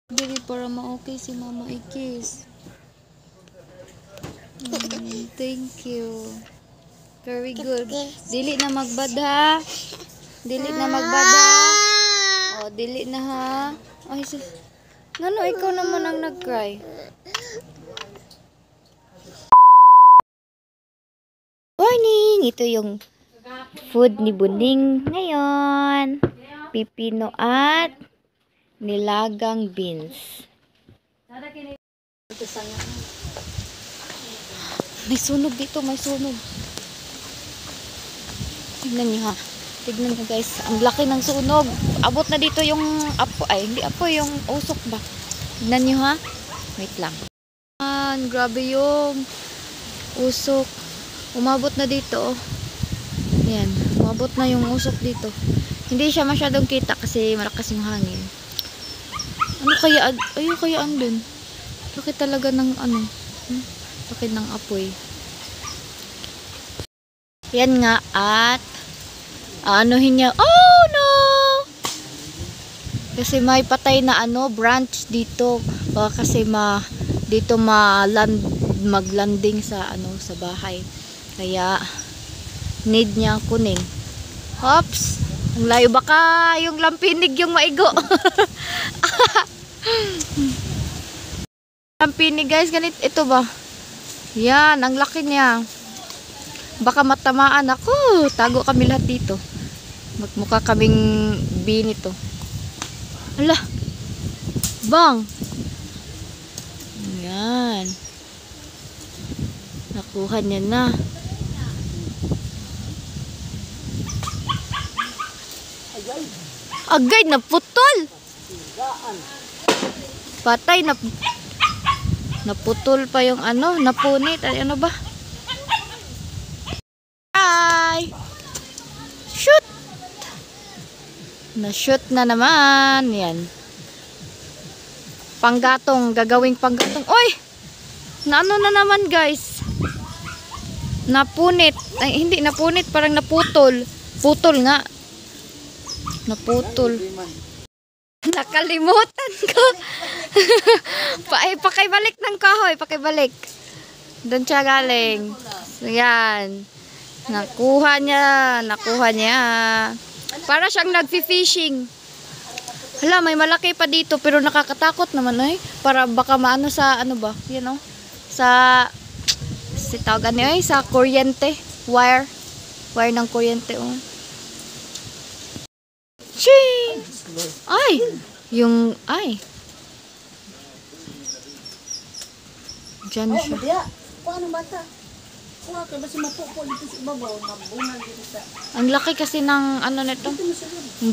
Dili para ma-okay si Mama Ikis. Thank you. Very good. Dili na magbad ha. Dili na magbad ha. Oh, dili na ha. Ay, sus. Ngano ikaw naman ang nag-cry? Morning! Ito yung food ni Buning ngayon. Pipino at nilagang beans. May sunog dito, may sunog. Tignan niyo ha. Tignan niyo guys, ang laki ng sunog. Abot na dito yung apo, ay hindi apo, yung usok ba. Tignan niyo ha. Wait lang. Grabe yung usok. Umabot na dito oh. Yan, umabot na yung usok dito. Hindi siya masyadong kita kasi malakas yung hangin. Ano kaya, ayun kaya andun. Laki talaga ng ano, laki ng apoy. Yan nga at anuhin niya. Oh no! Kasi may patay na ano, branch dito. Baka kasi dito maglanding sa ano, sa bahay. Kaya need niya kunin. Hops! Ang layo, baka yung lampinig yung maigo. Lampinig guys, ganito ito ba? Yan, ang laki niya. Baka matamaan ako. Tago kami lahat dito. Magmukha kaming binito. Ala. Bang. Yan. Nakuha niya na. Agay, naputol. Patay, naputol pa yung ano, napunit. Ay, ano ba? Ay! Shoot! Na-shoot na naman. Yan. Panggatong, gagawing panggatong. Oy! Naano na naman guys? Napunit. Ay, hindi napunit, parang naputol. Putol nga. Naputol. Nakalimutan ko. Pakibalik ng kahoy. Pakibalik. Doon siya galing. So, yan. Nakuha niya. Nakuha niya. Para siyang nagfi-fishing. Hala, may malaki pa dito. Pero nakakatakot naman eh. Para baka maano sa ano ba? You know? Sa tawag ano eh? Sa kuryente. Wire. Wire ng kuryente. Oh. Ching! Ay! Yung, ay. Diyan siya. Paano bata? Kuha ka ba si mapupo dito sa ibabaw? Mabunga dito sa... Ang laki kasi ng, ano nito?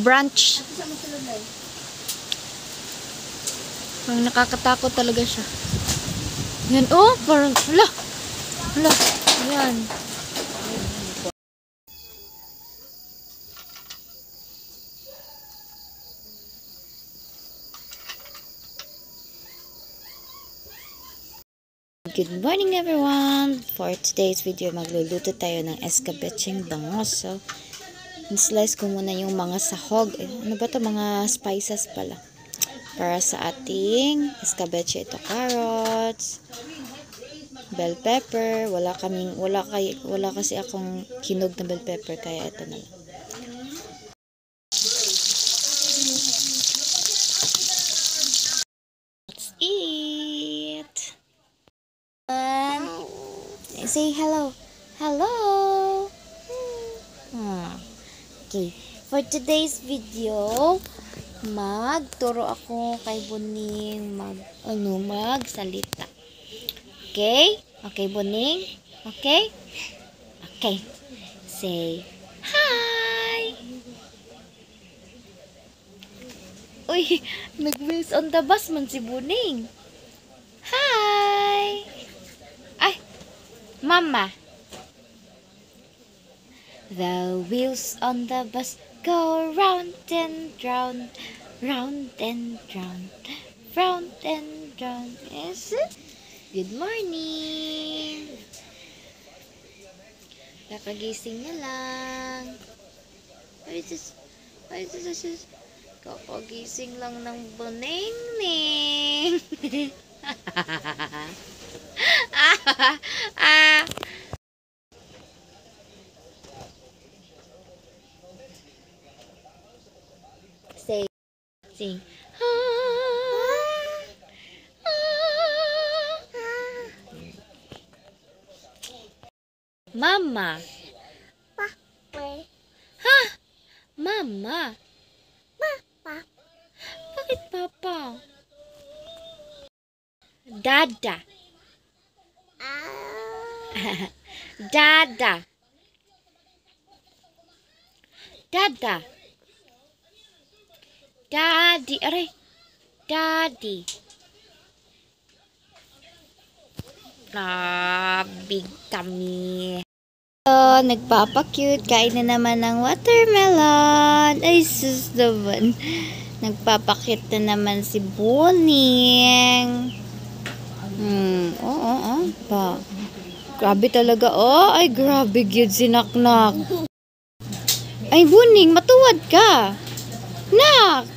Branch. Parang nakakatakot talaga siya. Yan, oh! Parang, hala! Hala! Yan. Good morning everyone! For today's video, magluluto tayo ng escabecheng bangus. So, slice ko muna yung mga sahog. Ano ba ito? Mga spices pala. Para sa ating escabeche. Ito, carrots, bell pepper. Wala kasi akong hinog na bell pepper, kaya ito na lang. Let's eat! Say hello. Hello. Okay. For today's video, magturo ako kay Buning magsalita. Okay? Okay, Buning? Okay? Okay. Say hi. Uy, nag-wheels on the bus man si Buning. Hi. Ay, Mama. The wheels on the bus go round and round, round and round, round and round. Yes. Good morning. Kakagising na lang. Kakagising lang ng Buning. Ah. Say, sing. Mama. Ha? Mama. Bakit papa? Dada. Dada. Dada. Daddy. Aray. Daddy. Big kami. Nagpapakute. Kain na naman ng watermelon. Ay, sus naman. Nagpapakute na naman si Boning. Oo. Pa. Grabe talaga. Oh, ay grabe gyud si Naknak. Ay, Boning, matuwad ka. Nak.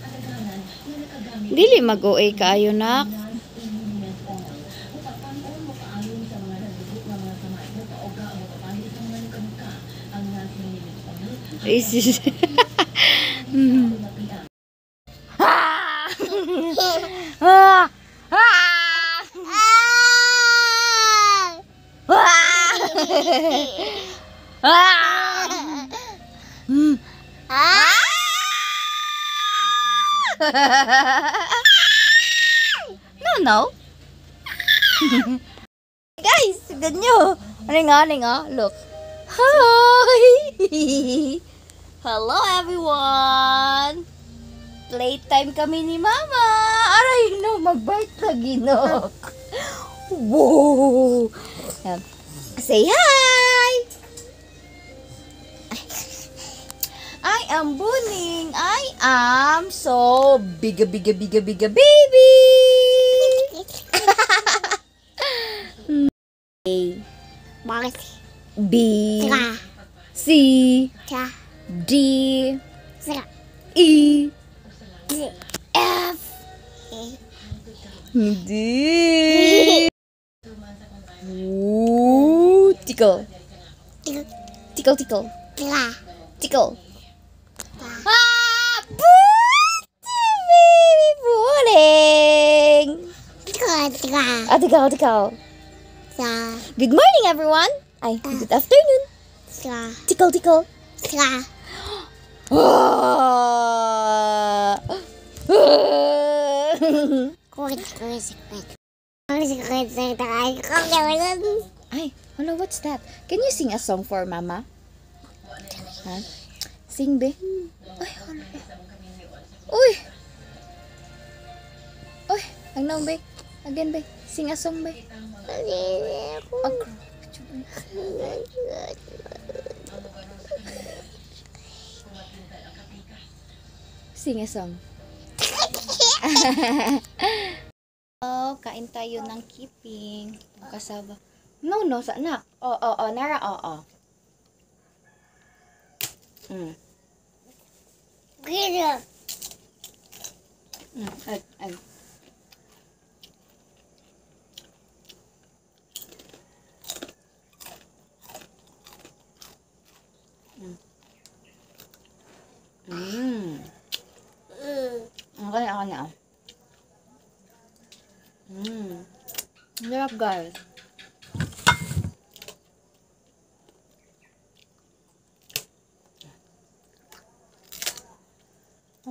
Dili mag-OA kaayo, Nak. Isis. No. Guys, ganyo. Ano nga? Look. Hi! Hello everyone! Playtime kami ni Mama! Aray no, magbite lagi no! Wow! Say hi! I am Boning! I am so biga baby! Bakit? B Sira. C Sira. D Sira. E Sira. F hindi. Ooh, tickle. Tickle. Sira. Tickle. Ah, baby Boning. Sira. Tickle. Sira. Good morning, everyone. Ay, good afternoon. Sira. Tickle. Sira. Ay, hello, what's that? Can you sing a song for Mama? Huh? Sing, be. Ay, hello. Uy! Uy, ang be. Again, be. Sing a song, be. Sing a song. Oh, kain tayo ng kiping. Kasaba. No, sa anak. Nara, Ay. Okay, ako na. Sarap, guys.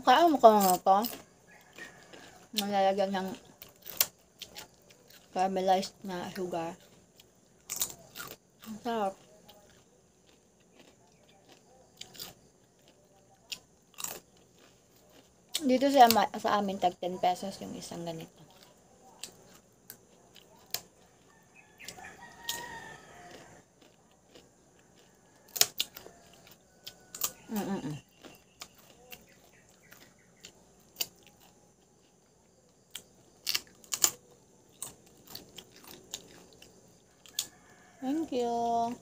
Kaya mo ka ito. Malalagyan ng caramelized na sugar. Ang sarap. Dito sa amin tag 10 pesos yung isang ganito. Thank you.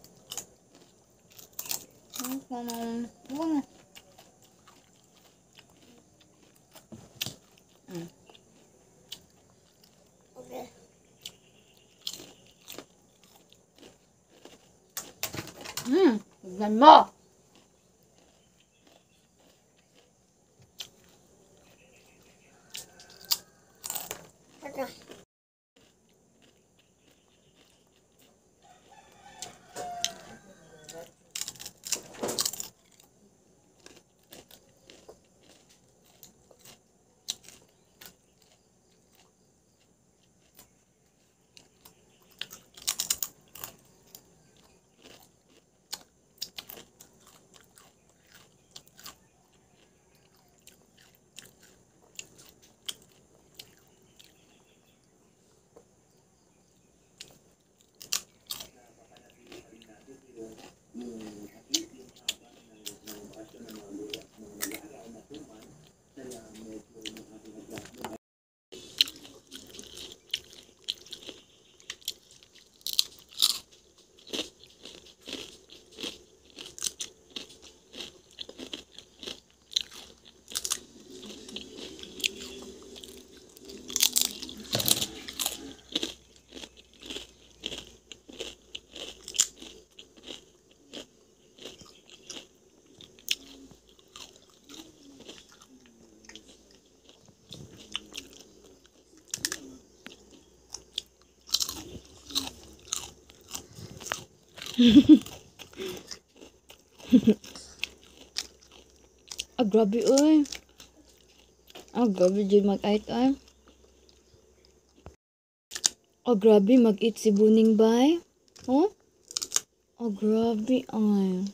Tignan mo. Grabe oy. Grabe dyan mag-eat ay. Grabe mag-eat si Buning bay. Oh? Grabe ay.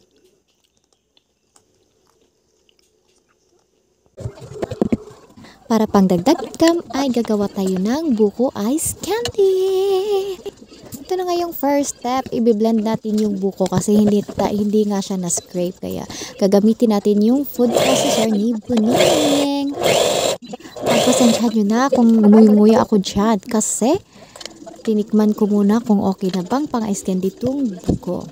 Para pang dagdag income ay gagawa tayo ng buko ice candy. Ito na nga yung first step, i-blend natin yung buko kasi hindi nga siya na-scrape, kaya gagamitin natin yung food processor ni Buning. Pagpasensyahan nyo na kung nguy-nguya ako dyan kasi tinikman ko muna kung okay na bang pang ice candy itong buko.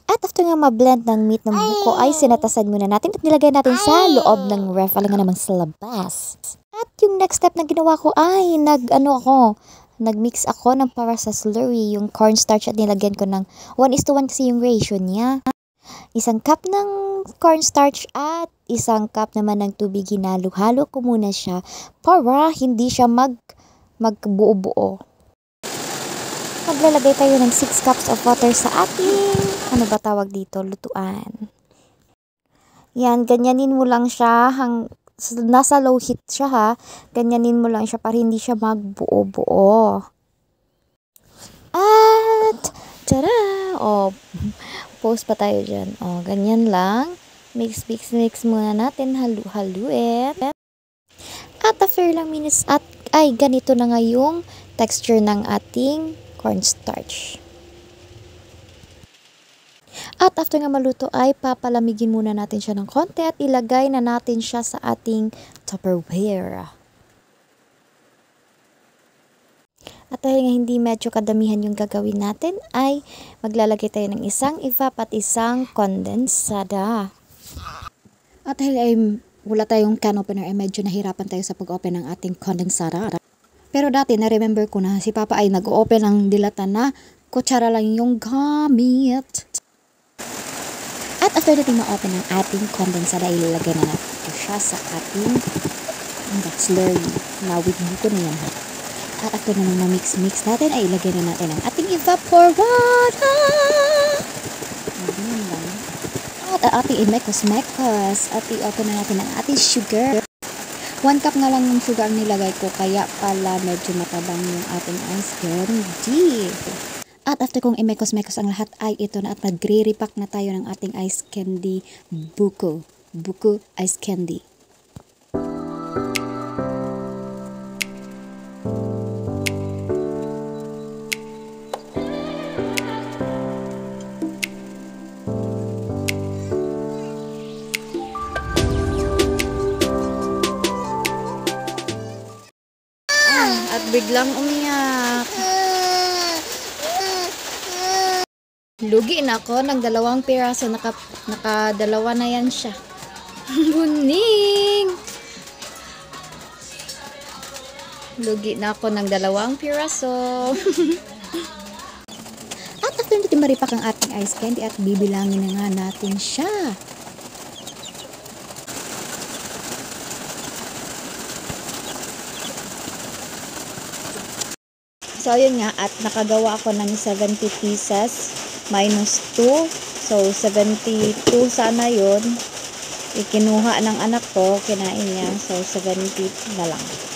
At after nga ma-blend ng meat ng buko ay sinatasan muna natin at nilagay natin sa loob ng ref. Alam nga naman sa labas. At yung next step na ginawa ko ay nagmix ako ng para sa slurry, yung cornstarch at nilagyan ko ng 1:1 kasi yung ratio niya. 1 cup ng cornstarch at 1 cup naman ng tubig. Hinalo-halo ko muna siya para hindi siya magbuo-buo. Maglalagay tayo ng 6 cups of water sa ating, ano ba tawag dito, lutuan. Yan, ganyanin mo lang siya, nasa low heat siya ha, ganyanin mo lang siya para hindi siya magbuo-buo. At, tada! Post pa tayo dyan. Ganyan lang. Mix muna natin, halu-haluin. At after ilang minutes, ay ganito na nga yung texture ng ating cornstarch. At after nga maluto ay papalamigin muna natin siya ng konti at ilagay na natin siya sa ating Tupperware. At dahil nga hindi medyo kadamihan yung gagawin natin ay maglalagay tayo ng isang evap at isang kondensada. At dahil ay wala tayong can opener ay medyo nahirapan tayo sa pag-open ng ating kondensada. Pero dati na-remember ko na si Papa ay nag-open ng dilata na kutsara lang yung gamit. At after natin ma-open ng ating kondensada, ilalagay na natin siya sa ating slurry. Na with buko na yan. At after naman na-mix natin, ay ilagay na natin ang ating evaporada. At ang ating imekos-mekos. At i-open na natin ang ating sugar. 1 cup nga lang ng sugar ang nilagay ko, kaya pala medyo matabang yung ating ice candy. At after kong imekos-mekos ang lahat ay ito na at magre-repack na tayo ng ating ice candy buko ice candy. At biglang umiyak. Lugi na ako ng 2 piraso. Nakadalawa na yan siya. Buning! Lugi na ako ng 2 piraso. At after natin medyo maripak ang ating ice candy at bibilangin na nga natin siya. So, ayun nga, at nakagawa ako ng 70 pieces minus 2. So, 72 sana yun. Ikinuha ng anak ko, kinain niya. So, 70 na lang.